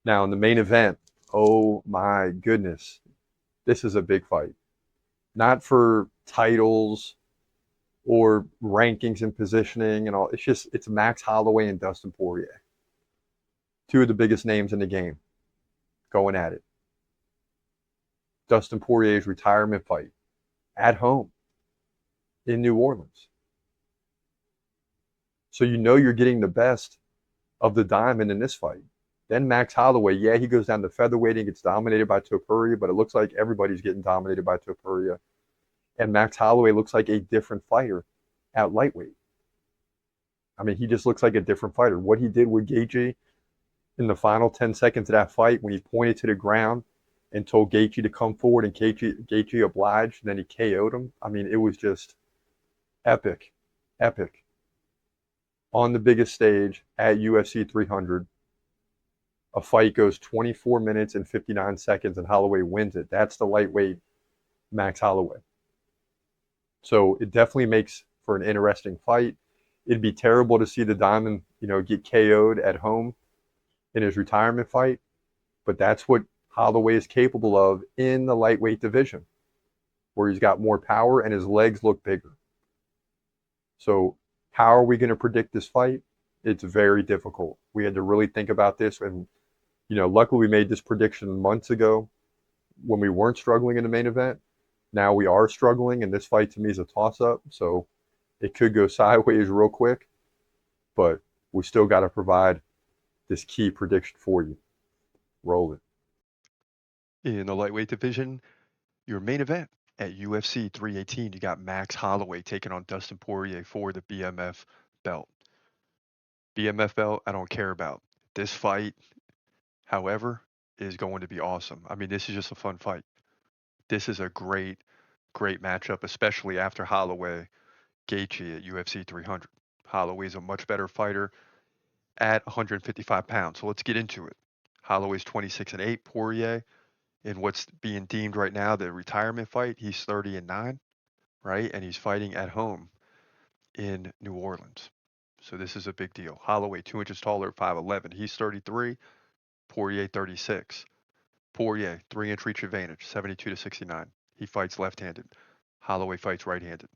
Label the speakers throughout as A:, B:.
A: Now in the main event, oh my goodness, this is a big fight. Not for titles or rankings and positioning and all. It's Max Holloway and Dustin Poirier, two of the biggest names in the game, going at it. Dustin Poirier's retirement fight at home in New Orleans. So you know you're getting the best of the diamond in this fight. Then Max Holloway, yeah, he goes down to featherweight and gets dominated by Topuria, but it looks like everybody's getting dominated by Topuria. And Max Holloway looks like a different fighter at lightweight. I mean, he just looks like a different fighter. What he did with Gaethje in the final 10 seconds of that fight when he pointed to the ground and told Gaethje to come forward and Gaethje obliged and then he KO'd him. I mean, it was just epic, epic. On the biggest stage at UFC 300, a fight goes 24 minutes and 59 seconds and Holloway wins it. That's the lightweight Max Holloway. So it definitely makes for an interesting fight. It'd be terrible to see the Diamond, get KO'd at home in his retirement fight, but that's what Holloway is capable of in the lightweight division, where he's got more power and his legs look bigger. So how are we going to predict this fight? It's very difficult. We had to really think about this, and luckily we made this prediction months ago when we weren't struggling in the main event. Now we are struggling, and this fight to me is a toss-up. So it could go sideways real quick, but we still got to provide this key prediction for you. Roll it.
B: In the lightweight division, your main event at UFC 318, you got Max Holloway taking on Dustin Poirier for the BMF belt. BMF belt, I don't care about. This fight, however, is going to be awesome. I mean, this is just a fun fight. This is a great, great matchup, especially after Holloway Gaethje at UFC 300. Holloway's a much better fighter at 155 pounds. So let's get into it. Holloway's 26-8. Poirier, in what's being deemed right now the retirement fight, he's 30-9, right? And he's fighting at home in New Orleans. So this is a big deal. Holloway, 2 inches taller at 5'11. He's 33. Poirier, 36. Poirier, 3-inch reach advantage, 72-69. He fights left-handed. Holloway fights right-handed.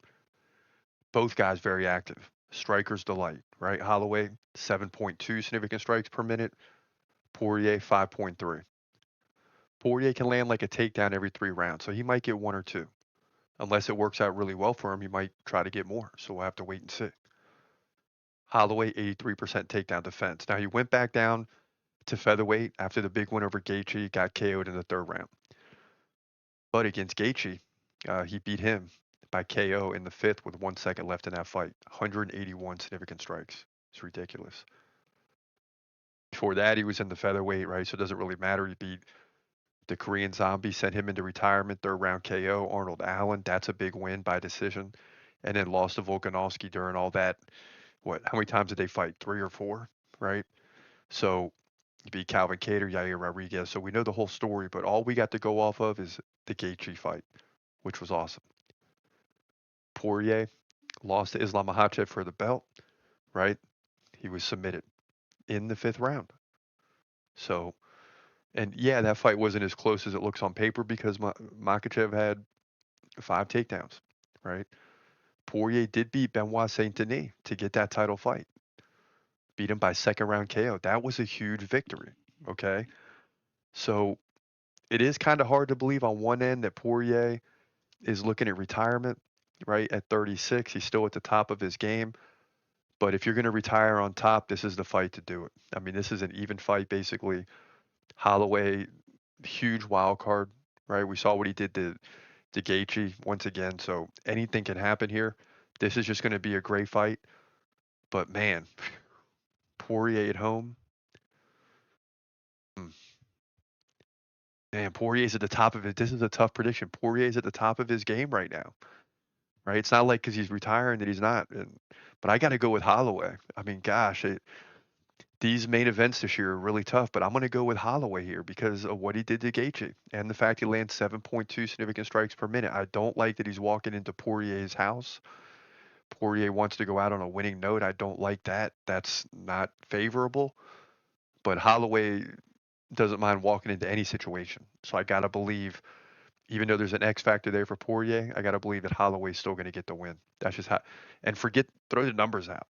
B: Both guys very active. Strikers delight, right? Holloway, 7.2 significant strikes per minute. Poirier, 5.3. Poirier can land like a takedown every 3 rounds, so he might get one or two. Unless it works out really well for him, he might try to get more. So we'll have to wait and see. Holloway, 83% takedown defense. Now he went back down to featherweight after the big win over Gaethje, got KO'd in the 3rd round. But against Gaethje, he beat him by KO in the 5th with 1 second left in that fight. 181 significant strikes. It's ridiculous. Before that, he was in the featherweight, right? So it doesn't really matter. He beat the Korean Zombie, sent him into retirement, 3rd round KO. Arnold Allen, that's a big win by decision. And then lost to Volkanovski during all that. How many times did they fight? 3 or 4, right? So you beat Calvin Kattar, Yair Rodriguez. So we know the whole story, but all we got to go off of is the Gaethje fight, which was awesome. Poirier lost to Islam Makhachev for the belt, right? He was submitted in the 5th round. So, and yeah, that fight wasn't as close as it looks on paper because Makhachev had 5 takedowns, right? Poirier did beat Benoit Saint Denis to get that title fight. Beat him by 2nd round KO. That was a huge victory. Okay. So it is kind of hard to believe on one end that Poirier is looking at retirement, right? At 36. He's still at the top of his game. But if you're going to retire on top, this is the fight to do it. I mean, this is an even fight, basically. Holloway, huge wild card, right? We saw what he did to Gaethje once again. So anything can happen here. This is just going to be a great fight. But man, Poirier at home. hmm, Man, Poirier's at the top of it. This is a tough prediction. Poirier's at the top of his game right now, right? It's not like because he's retiring that he's not. But I got to go with Holloway. I mean, gosh, these main events this year are really tough, but I'm going to go with Holloway here because of what he did to Gaethje and the fact he lands 7.2 significant strikes per minute. I don't like that he's walking into Poirier's house. Poirier wants to go out on a winning note. I don't like that. That's not favorable. But Holloway doesn't mind walking into any situation. So I gotta believe, even though there's an X factor there for Poirier, I gotta believe that Holloway's still gonna get the win. That's just how. And throw the numbers out.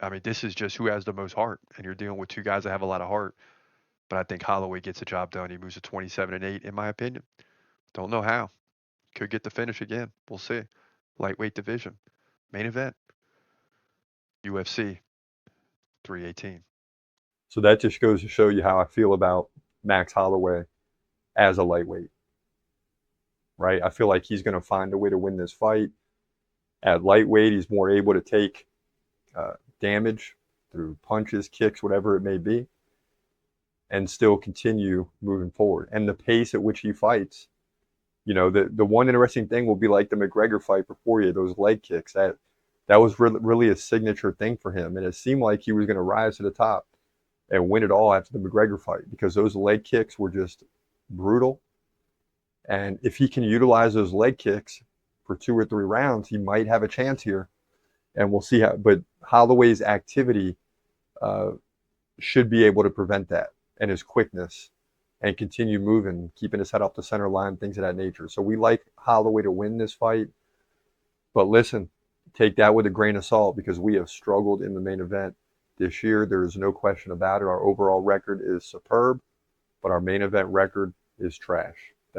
B: I mean, this is just who has the most heart, and you're dealing with two guys that have a lot of heart. But I think Holloway gets the job done. He moves to 27-8, in my opinion. Don't know how. Could get the finish again. We'll see. Lightweight division, main event, UFC 318.
A: So that just goes to show you how I feel about Max Holloway as a lightweight, right? I feel like he's going to find a way to win this fight. At lightweight, he's more able to take damage through punches, kicks, whatever it may be, and still continue moving forward. And the pace at which he fights, the one interesting thing will be like the McGregor fight for Poirier, those leg kicks. That was really a signature thing for him, and it seemed like he was going to rise to the top and win it all after the McGregor fight because those leg kicks were just brutal. And if he can utilize those leg kicks for 2 or 3 rounds, he might have a chance here. And we'll see how. But Holloway's activity uh, should be able to prevent that, and his quickness, and continue moving, keeping his head off the center line, things of that nature. So we like Holloway to win this fight. But listen, take that with a grain of salt because we have struggled in the main event this year. There is no question about it. Our overall record is superb, but our main event record is trash.